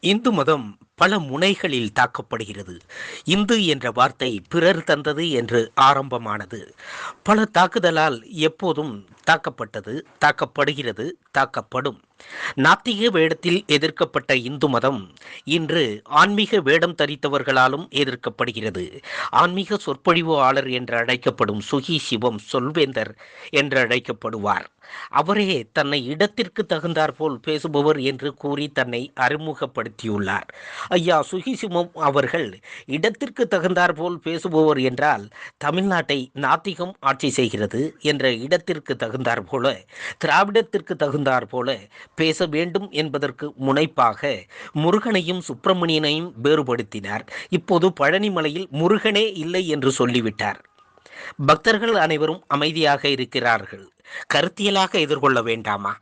இந்து மதம் பல முனைகளில் தாக்கப்படுகிறது. இந்து என்ற வார்த்தை பிறர் தந்தது என்று ஆரம்பமானது. பல தாக்குதலால் எப்போதும் தாக்கப்பட்டது, தாக்கப்படுகிறது, தாக்கப்படும். நாத்திக வேடத்தில் எதிர்க்கப்பட்ட இந்து மதம் இன்று ஆன்மீக வேடம் தரித்தவர்களாலும் எதிர்க்கப்படுகிறது. ஆன்மீக சொற்பொழிவாளர் என்று அழைக்கப்படும் சுகி சிவம் சொல்வேந்தர் என்று அழைக்கப்படுவார். அவரே தன்னை இடத்திற்கு தகுந்தாற்போல் பேசுபவர் என்று கூறி தன்னை அறிமுகப்படுத்தியுள்ளார். ஐயா சுகிசிவம் அவர்கள் இடத்திற்கு தகுந்தாற்போல் பேசுபவர் என்றால் தமிழ்நாட்டை நாத்திகம் ஆட்சி செய்கிறது என்ற இடத்திற்கு தகுந்தாற் போல, திராவிடத்திற்கு தகுந்தாற் போல பேச வேண்டும் என்பதற்கு முனைப்பாக முருகனையும் சுப்பிரமணியனையும் வேறுபடுத்தினார். இப்போது பழனிமலையில் முருகனே இல்லை என்று சொல்லிவிட்டார். பக்தர்கள் அனைவரும் அமைதியாக இருக்கிறார்கள். கருத்தியலாக எதிர்கொள்ள வேண்டாமா?